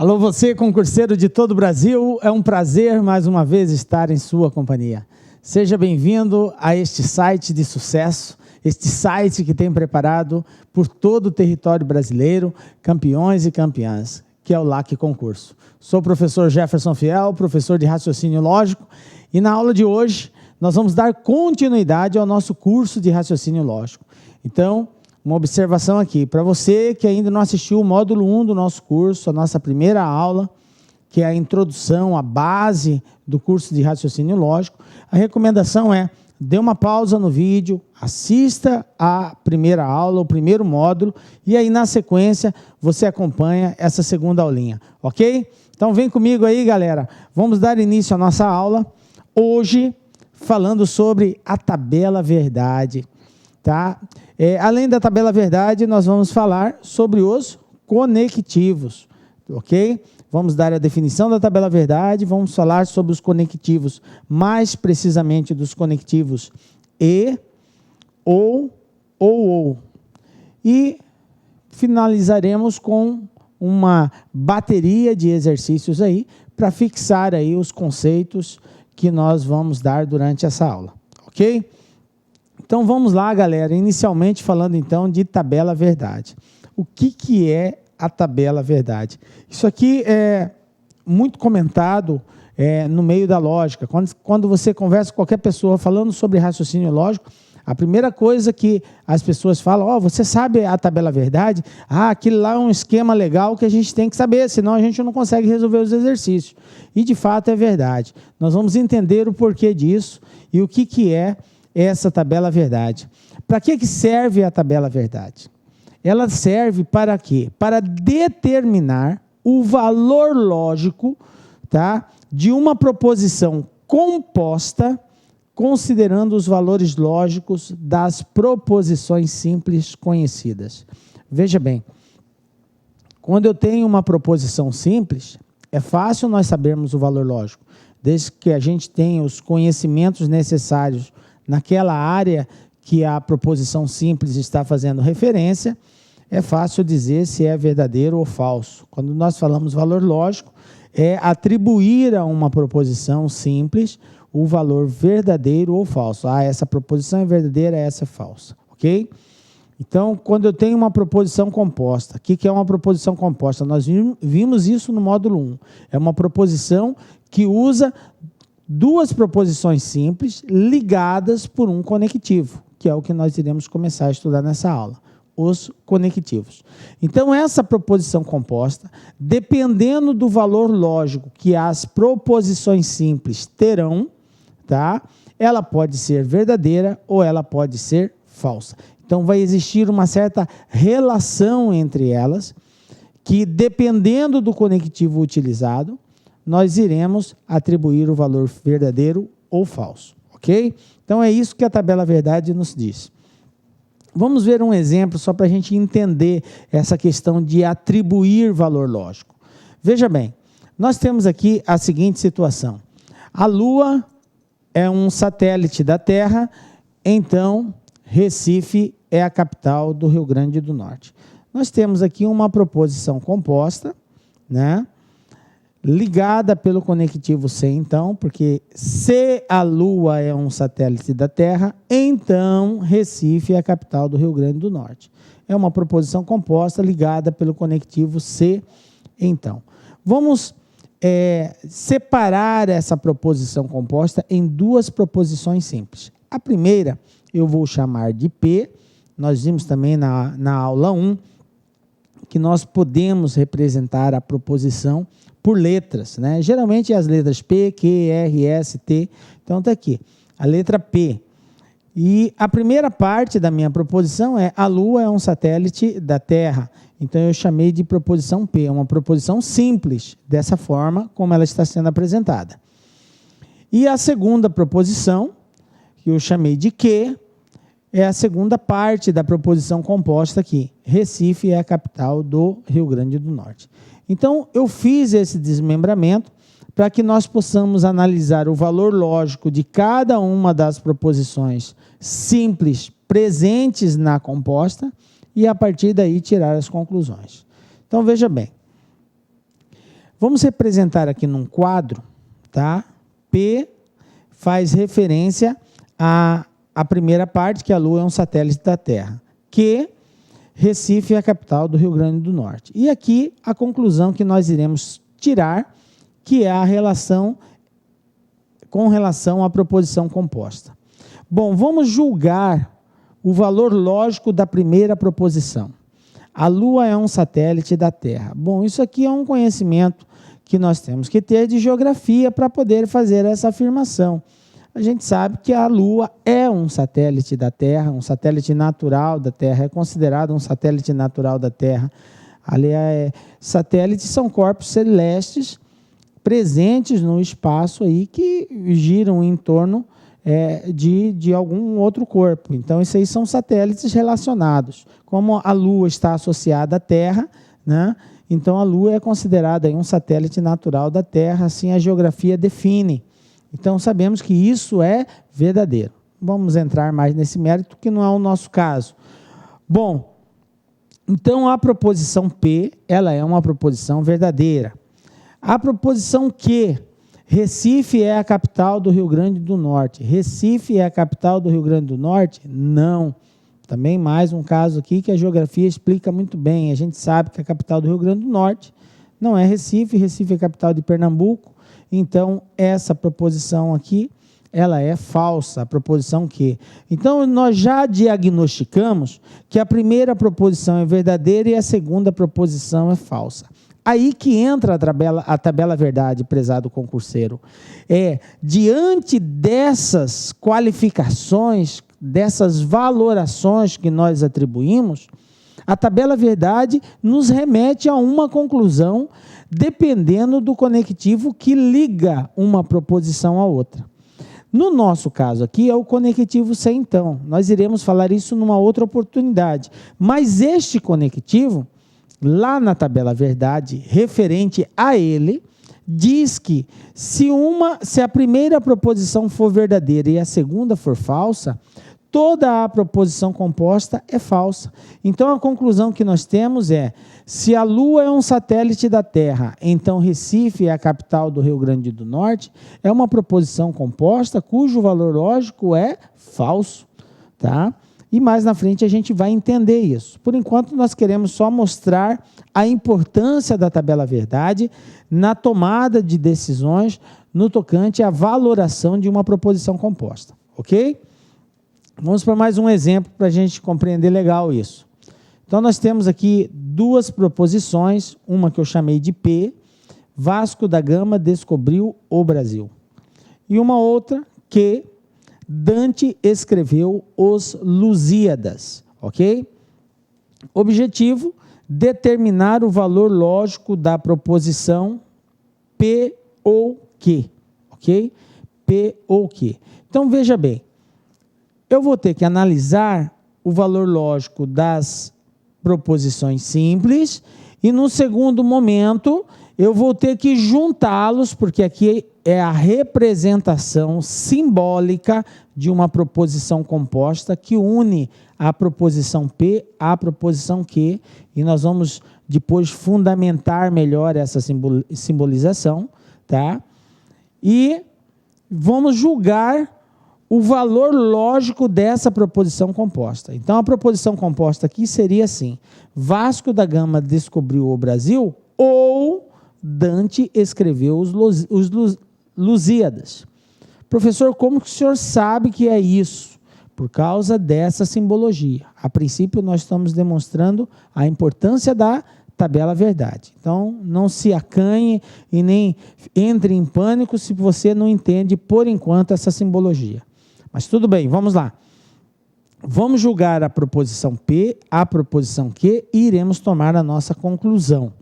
Alô, você, concurseiro de todo o Brasil, é um prazer mais uma vez estar em sua companhia. Seja bem-vindo a este site de sucesso, este site que tem preparado por todo o território brasileiro campeões e campeãs, que é o LAC Concurso. Sou o professor Jefferson Fiel, professor de raciocínio lógico, e na aula de hoje nós vamos dar continuidade ao nosso curso de raciocínio lógico. Então, uma observação aqui, para você que ainda não assistiu o módulo 1 do nosso curso, a nossa primeira aula, que é a introdução, a base do curso de raciocínio lógico, a recomendação é, dê uma pausa no vídeo, assista a primeira aula, o primeiro módulo, e aí na sequência você acompanha essa segunda aulinha, ok? Então vem comigo aí, galera, vamos dar início à nossa aula, hoje falando sobre a tabela verdade, tá? Além da tabela verdade, nós vamos falar sobre os conectivos, ok? Vamos dar a definição da tabela verdade, vamos falar sobre os conectivos, mais precisamente dos conectivos e, ou. E finalizaremos com uma bateria de exercícios aí, para fixar aí os conceitos que nós vamos dar durante essa aula, ok? Então vamos lá, galera, inicialmente falando então de tabela verdade. O que é a tabela verdade? Isso aqui é muito comentado no meio da lógica. Quando você conversa com qualquer pessoa falando sobre raciocínio lógico, a primeira coisa que as pessoas falam, você sabe a tabela verdade? Aquilo lá é um esquema legal que a gente tem que saber, senão a gente não consegue resolver os exercícios. E de fato é verdade. Nós vamos entender o porquê disso e o que é essa tabela verdade. Para que serve a tabela verdade? Ela serve para quê? Para determinar o valor lógico, tá, de uma proposição composta, considerando os valores lógicos das proposições simples conhecidas. Veja bem, quando eu tenho uma proposição simples, é fácil nós sabermos o valor lógico, desde que a gente tenha os conhecimentos necessários naquela área que a proposição simples está fazendo referência, é fácil dizer se é verdadeiro ou falso. Quando nós falamos valor lógico, é atribuir a uma proposição simples o valor verdadeiro ou falso. Essa proposição é verdadeira, essa é falsa, ok? Então, quando eu tenho uma proposição composta, o que é uma proposição composta? Nós vimos isso no módulo 1. É uma proposição que usa duas proposições simples ligadas por um conectivo, que é o que nós iremos começar a estudar nessa aula, os conectivos. Então, essa proposição composta, dependendo do valor lógico que as proposições simples terão, tá? Ela pode ser verdadeira ou ela pode ser falsa. Então, vai existir uma certa relação entre elas, que dependendo do conectivo utilizado, nós iremos atribuir o valor verdadeiro ou falso, ok? Então, é isso que a tabela verdade nos diz. Vamos ver um exemplo só para a gente entender essa questão de atribuir valor lógico. Veja bem, nós temos aqui a seguinte situação. A Lua é um satélite da Terra, então Recife é a capital do Rio Grande do Norte. Nós temos aqui uma proposição composta, né? Ligada pelo conectivo C, então, porque se a Lua é um satélite da Terra, então Recife é a capital do Rio Grande do Norte. É uma proposição composta ligada pelo conectivo C, então. Vamos separar essa proposição composta em duas proposições simples. A primeira eu vou chamar de P, nós vimos também na aula 1, que nós podemos representar a proposição por letras, né? Geralmente as letras P, Q, R, S, T. Então está aqui, a letra P. E a primeira parte da minha proposição é a Lua é um satélite da Terra. Então eu chamei de proposição P, é uma proposição simples, dessa forma como ela está sendo apresentada. E a segunda proposição, que eu chamei de Q, é a segunda parte da proposição composta aqui. Recife é a capital do Rio Grande do Norte. Então, eu fiz esse desmembramento para que nós possamos analisar o valor lógico de cada uma das proposições simples presentes na composta e, a partir daí, tirar as conclusões. Então, veja bem. Vamos representar aqui num quadro, tá? P faz referência à primeira parte, que a Lua é um satélite da Terra. Q, Recife é a capital do Rio Grande do Norte. E aqui a conclusão que nós iremos tirar, que é a relação com relação à proposição composta. Bom, vamos julgar o valor lógico da primeira proposição. A Lua é um satélite da Terra. Bom, isso aqui é um conhecimento que nós temos que ter de geografia para poder fazer essa afirmação. A gente sabe que a Lua é um satélite da Terra, um satélite natural da Terra, é considerado um satélite natural da Terra. Aliás, satélites são corpos celestes presentes no espaço aí que giram em torno de algum outro corpo. Então, esses aí são satélites relacionados. Como a Lua está associada à Terra, né? Então a Lua é considerada aí um satélite natural da Terra, assim a geografia define. Então sabemos que isso é verdadeiro. Vamos entrar mais nesse mérito, que não é o nosso caso. Bom, então a proposição P, ela é uma proposição verdadeira. A proposição Q, Recife é a capital do Rio Grande do Norte. Recife é a capital do Rio Grande do Norte? Não. Também mais um caso aqui que a geografia explica muito bem. A gente sabe que a capital do Rio Grande do Norte não é Recife, Recife é a capital de Pernambuco. Então, essa proposição aqui, ela é falsa, a proposição Q. Então, nós já diagnosticamos que a primeira proposição é verdadeira e a segunda proposição é falsa. Aí que entra a tabela verdade, prezado concurseiro. Diante dessas qualificações, dessas valorações que nós atribuímos, a tabela verdade nos remete a uma conclusão, dependendo do conectivo que liga uma proposição à outra. No nosso caso aqui é o conectivo sem então. Nós iremos falar isso numa outra oportunidade. Mas este conectivo, lá na tabela verdade, referente a ele, diz que se a primeira proposição for verdadeira e a segunda for falsa, toda a proposição composta é falsa. Então a conclusão que nós temos é: se a Lua é um satélite da Terra, então Recife é a capital do Rio Grande do Norte, é uma proposição composta cujo valor lógico é falso, tá? E mais na frente a gente vai entender isso. Por enquanto, nós queremos só mostrar a importância da tabela verdade na tomada de decisões no tocante à valoração de uma proposição composta. Ok? Vamos para mais um exemplo para a gente compreender legal isso. Então, nós temos aqui duas proposições, uma que eu chamei de P, Vasco da Gama descobriu o Brasil. E uma outra que Dante escreveu os Lusíadas, ok? Objetivo, determinar o valor lógico da proposição P ou Q, ok? P ou Q. Então, veja bem, eu vou ter que analisar o valor lógico das proposições simples e, no segundo momento, eu vou ter que juntá-los, porque aqui é a representação simbólica de uma proposição composta que une a proposição P à proposição Q, e nós vamos depois fundamentar melhor essa simbolização, tá? E vamos julgar o valor lógico dessa proposição composta. Então, a proposição composta aqui seria assim: Vasco da Gama descobriu o Brasil, ou Dante escreveu os Lusíadas. Professor, como que o senhor sabe que é isso? Por causa dessa simbologia. A princípio, nós estamos demonstrando a importância da tabela verdade. Então, não se acanhe e nem entre em pânico se você não entende, por enquanto, essa simbologia. Mas tudo bem, vamos lá. Vamos julgar a proposição P, a proposição Q, e iremos tomar a nossa conclusão.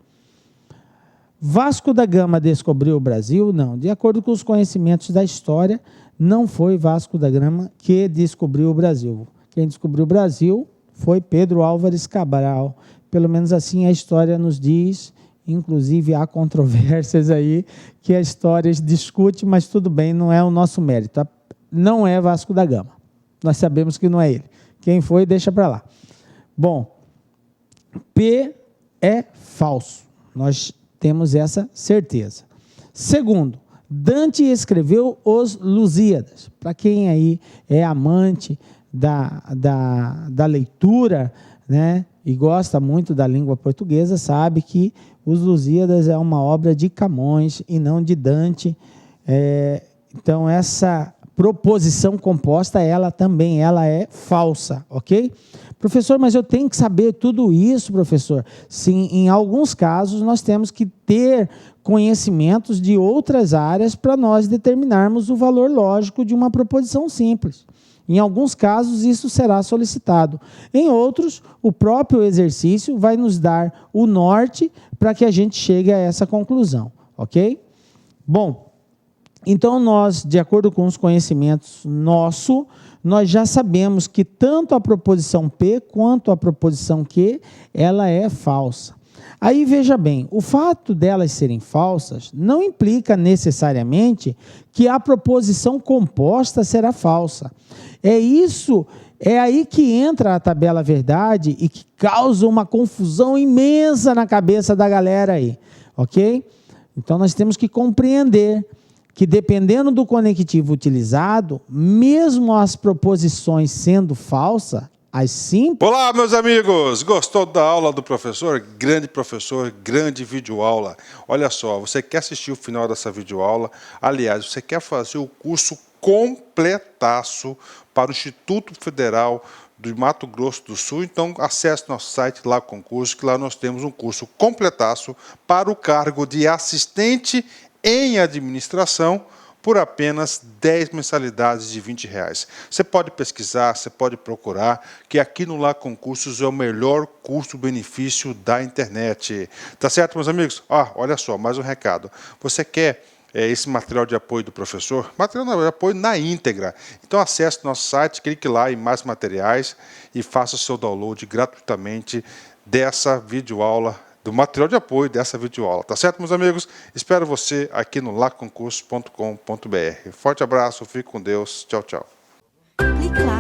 Vasco da Gama descobriu o Brasil? Não. De acordo com os conhecimentos da história, não foi Vasco da Gama que descobriu o Brasil. Quem descobriu o Brasil foi Pedro Álvares Cabral. Pelo menos assim a história nos diz. Inclusive há controvérsias aí que a história discute, mas tudo bem, não é o nosso mérito. Não é Vasco da Gama. Nós sabemos que não é ele. Quem foi, deixa para lá. Bom, P é falso. Nós temos essa certeza. Segundo, Dante escreveu os Lusíadas. Para quem aí é amante da leitura, né, e gosta muito da língua portuguesa, sabe que os Lusíadas é uma obra de Camões e não de Dante. Então, essa proposição composta, ela é falsa, ok? Professor, mas eu tenho que saber tudo isso, professor? Sim, em alguns casos nós temos que ter conhecimentos de outras áreas para nós determinarmos o valor lógico de uma proposição simples. Em alguns casos isso será solicitado. Em outros, o próprio exercício vai nos dar o norte para que a gente chegue a essa conclusão, ok? Bom, então nós, de acordo com os conhecimentos nossos, nós já sabemos que tanto a proposição P quanto a proposição Q, ela é falsa. Aí veja bem, o fato delas serem falsas não implica necessariamente que a proposição composta será falsa. É aí que entra a tabela verdade e que causa uma confusão imensa na cabeça da galera aí, ok? Então nós temos que compreender que dependendo do conectivo utilizado, mesmo as proposições sendo falsas, as simples... Olá, meus amigos! Gostou da aula do professor? Professor, grande videoaula. Olha só, você quer assistir o final dessa videoaula? Aliás, você quer fazer o curso completaço para o Instituto Federal do Mato Grosso do Sul? Então, acesse nosso site lá, concurso, que lá nós temos um curso completaço para o cargo de assistente em administração por apenas 10 mensalidades de R$20. Você pode pesquisar, você pode procurar, que aqui no Lá Concursos é o melhor custo-benefício da internet. Tá certo, meus amigos? Olha só, mais um recado. Você quer esse material de apoio do professor? Material de apoio na íntegra. Então acesse nosso site, clique lá em mais materiais e faça o seu download gratuitamente dessa videoaula, do material de apoio dessa videoaula. Tá certo, meus amigos? Espero você aqui no laconcurso.com.br. Forte abraço, fique com Deus. Tchau, tchau. Clique lá.